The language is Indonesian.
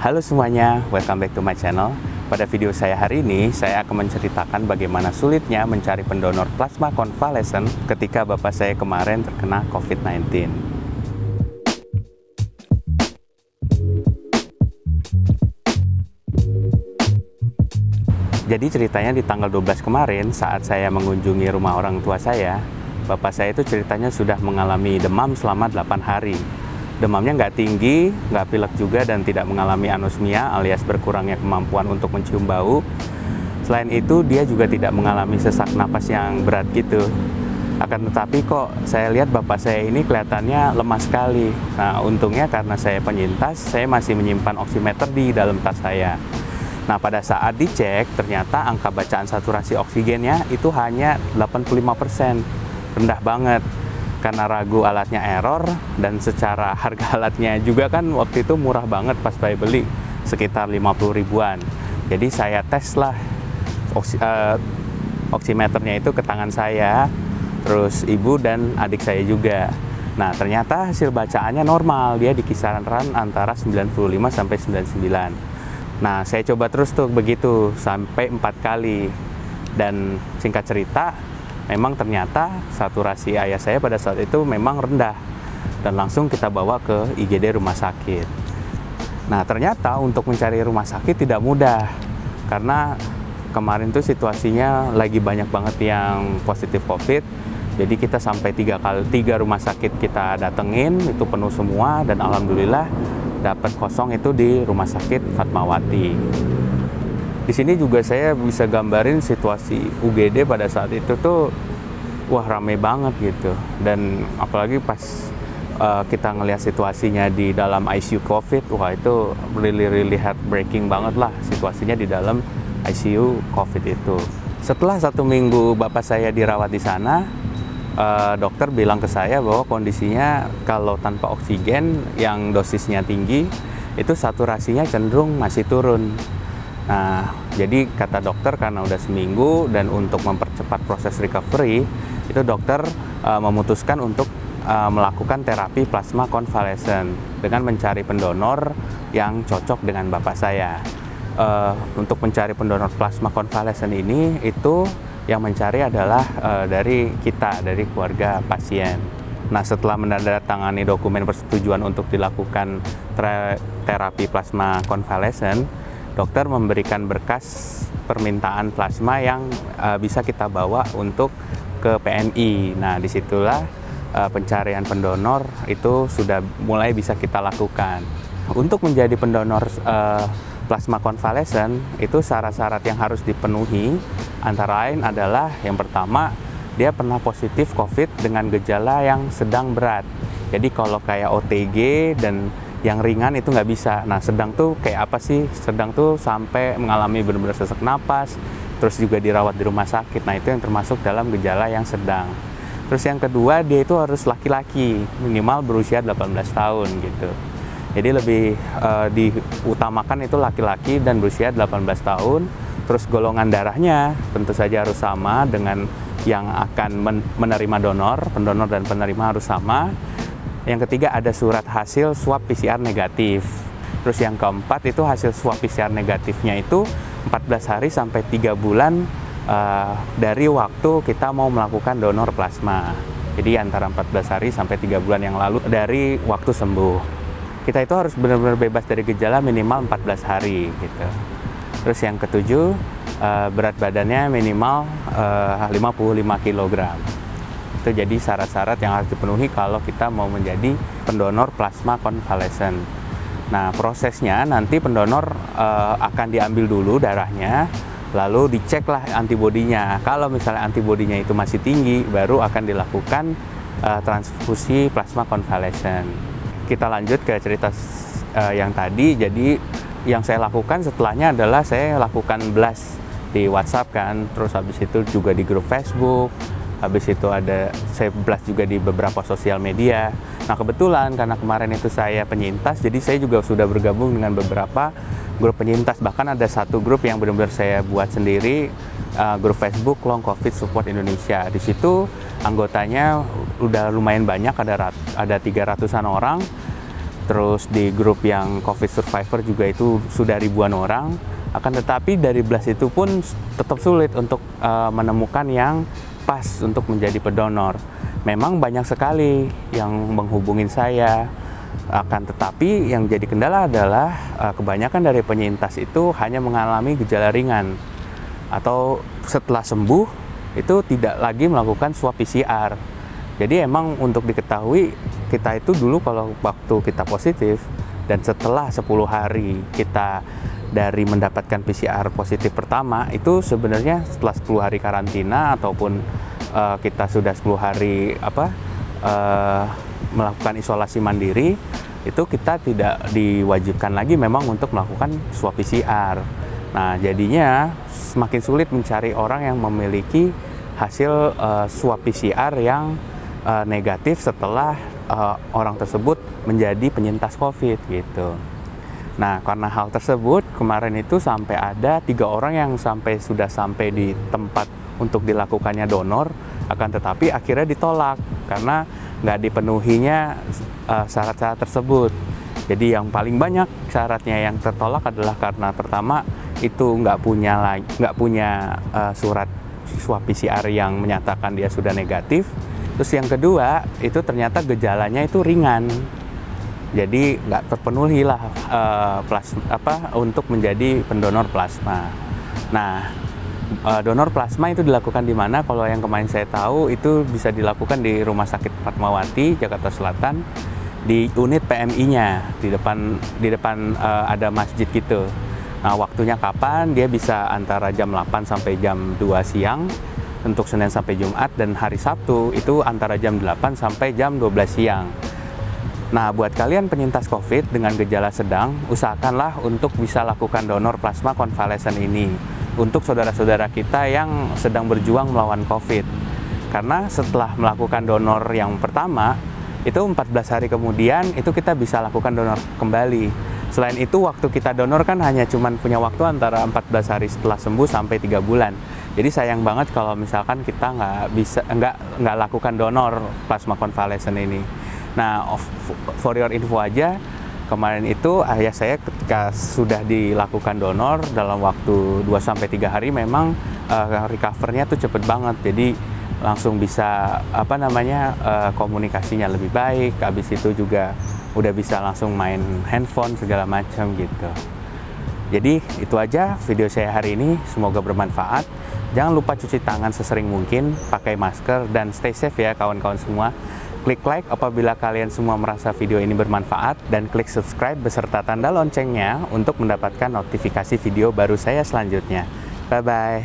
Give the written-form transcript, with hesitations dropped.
Halo semuanya, welcome back to my channel. Pada video saya hari ini, saya akan menceritakan bagaimana sulitnya mencari pendonor plasma konvalesen ketika bapak saya kemarin terkena COVID-19. Jadi ceritanya di tanggal 12 kemarin saat saya mengunjungi rumah orang tua saya, bapak saya itu ceritanya sudah mengalami demam selama 8 hari. Demamnya nggak tinggi, nggak pilek juga, dan tidak mengalami anosmia alias berkurangnya kemampuan untuk mencium bau. Selain itu, dia juga tidak mengalami sesak napas yang berat gitu. Akan tetapi kok saya lihat bapak saya ini kelihatannya lemah sekali. Nah, untungnya karena saya penyintas, saya masih menyimpan oximeter di dalam tas saya. Nah, pada saat dicek, ternyata angka bacaan saturasi oksigennya itu hanya 85%. Rendah banget. Karena ragu alatnya error, dan secara harga alatnya juga kan waktu itu murah banget pas saya beli, sekitar 50 ribuan. Jadi saya tes lah oximeternya itu ke tangan saya, terus ibu dan adik saya juga. Nah, ternyata hasil bacaannya normal, dia di kisaran antara 95 sampai 99. Nah, saya coba terus tuh begitu sampai 4 kali. Dan singkat cerita, memang ternyata saturasi ayah saya pada saat itu memang rendah, dan langsung kita bawa ke IGD rumah sakit. Nah, ternyata untuk mencari rumah sakit tidak mudah, karena kemarin tuh situasinya lagi banyak banget yang positif COVID. Jadi kita sampai 3 rumah sakit kita datengin, itu penuh semua, dan alhamdulillah dapat kosong itu di rumah sakit Fatmawati. Di sini juga saya bisa gambarin situasi UGD pada saat itu tuh, wah rame banget gitu. Dan apalagi pas kita ngelihat situasinya di dalam ICU COVID, wah itu really heartbreaking banget lah situasinya di dalam ICU COVID itu. Setelah 1 minggu bapak saya dirawat di sana, dokter bilang ke saya bahwa kondisinya kalau tanpa oksigen yang dosisnya tinggi, itu saturasinya cenderung masih turun. Nah, jadi kata dokter karena udah seminggu dan untuk mempercepat proses recovery, itu dokter memutuskan untuk melakukan terapi plasma konvalesen dengan mencari pendonor yang cocok dengan bapak saya. Untuk mencari pendonor plasma konvalesen ini, itu yang mencari adalah dari keluarga pasien. Nah, setelah menandatangani dokumen persetujuan untuk dilakukan terapi plasma konvalesen, dokter memberikan berkas permintaan plasma yang bisa kita bawa untuk ke PMI. Nah, disitulah pencarian pendonor itu sudah mulai bisa kita lakukan. Untuk menjadi pendonor plasma konvalesen, itu syarat-syarat yang harus dipenuhi antara lain adalah yang pertama, dia pernah positif COVID dengan gejala yang sedang berat. Jadi kalau kayak OTG dan yang ringan itu nggak bisa. Nah, sedang tuh kayak apa sih? Sedang tuh sampai mengalami benar-benar sesak napas, terus juga dirawat di rumah sakit. Nah, itu yang termasuk dalam gejala yang sedang. Terus yang kedua, dia itu harus laki-laki, minimal berusia 18 tahun gitu. Jadi lebih diutamakan itu laki-laki dan berusia 18 tahun. Terus golongan darahnya tentu saja harus sama dengan yang akan menerima donor, pendonor dan penerima harus sama. Yang ketiga, ada surat hasil swab PCR negatif. Terus yang keempat, itu hasil swab PCR negatifnya itu 14 hari sampai 3 bulan dari waktu kita mau melakukan donor plasma. Jadi antara 14 hari sampai 3 bulan yang lalu dari waktu sembuh. Kita itu harus benar-benar bebas dari gejala minimal 14 hari gitu. Terus yang ketujuh, berat badannya minimal 55 kg. Itu jadi syarat-syarat yang harus dipenuhi kalau kita mau menjadi pendonor plasma konvalesen. Nah, prosesnya nanti pendonor akan diambil dulu darahnya, lalu diceklah antibodinya. Kalau misalnya antibodinya itu masih tinggi, baru akan dilakukan transfusi plasma konvalesen. Kita lanjut ke cerita yang tadi. Jadi yang saya lakukan setelahnya adalah saya lakukan blast di WhatsApp kan, terus habis itu juga di grup Facebook. Habis itu saya blast juga di beberapa sosial media. Nah, kebetulan karena kemarin itu saya penyintas, jadi saya juga sudah bergabung dengan beberapa grup penyintas. Bahkan ada satu grup yang benar-benar saya buat sendiri, grup Facebook Long COVID Support Indonesia. Di situ anggotanya udah lumayan banyak, ada 300-an orang. terus di grup yang COVID survivor juga itu sudah ribuan orang. Akan tetapi dari BLAST itu pun tetap sulit untuk menemukan yang pas untuk menjadi pendonor. Memang banyak sekali yang menghubungin saya, akan tetapi yang jadi kendala adalah kebanyakan dari penyintas itu hanya mengalami gejala ringan, atau setelah sembuh itu tidak lagi melakukan swab PCR. Jadi emang untuk diketahui, kita itu dulu kalau waktu kita positif dan setelah 10 hari kita dari mendapatkan PCR positif pertama, itu sebenarnya setelah 10 hari karantina ataupun kita sudah 10 hari melakukan isolasi mandiri, itu kita tidak diwajibkan lagi memang untuk melakukan swab PCR. Nah, jadinya semakin sulit mencari orang yang memiliki hasil swab PCR yang negatif setelah orang tersebut menjadi penyintas COVID gitu. Nah, karena hal tersebut kemarin itu sampai ada 3 orang yang sudah sampai di tempat untuk dilakukannya donor, akan tetapi akhirnya ditolak karena nggak dipenuhinya syarat-syarat tersebut. Jadi yang paling banyak syaratnya yang tertolak adalah karena pertama itu nggak punya surat swab PCR yang menyatakan dia sudah negatif. Terus yang kedua itu ternyata gejalanya itu ringan. Jadi nggak terpenuhi lah untuk menjadi pendonor plasma. Nah, donor plasma itu dilakukan di mana? Kalau yang kemarin saya tahu itu bisa dilakukan di Rumah Sakit Fatmawati, Jakarta Selatan, di unit PMI-nya di depan ada masjid gitu. Nah, waktunya kapan? Dia bisa antara jam 8 sampai jam 2 siang untuk Senin sampai Jumat, dan hari Sabtu itu antara jam 8 sampai jam 12 siang. Nah, buat kalian penyintas COVID dengan gejala sedang, usahakanlah untuk bisa lakukan donor plasma konvalesen ini untuk saudara-saudara kita yang sedang berjuang melawan COVID. Karena setelah melakukan donor yang pertama, itu 14 hari kemudian itu kita bisa lakukan donor kembali. Selain itu, waktu kita donor kan hanya cuman punya waktu antara 14 hari setelah sembuh sampai 3 bulan. Jadi sayang banget kalau misalkan kita nggak lakukan donor plasma konvalesen ini. Nah, for your info aja, kemarin itu ayah saya ketika sudah dilakukan donor dalam waktu 2-3 hari memang recover-nya tuh cepet banget. Jadi langsung bisa komunikasinya lebih baik. Habis itu juga udah bisa langsung main handphone segala macam gitu. Jadi itu aja video saya hari ini, semoga bermanfaat. Jangan lupa cuci tangan sesering mungkin, pakai masker, dan stay safe ya kawan-kawan semua. Klik like apabila kalian semua merasa video ini bermanfaat, dan klik subscribe beserta tanda loncengnya untuk mendapatkan notifikasi video baru saya selanjutnya. Bye-bye.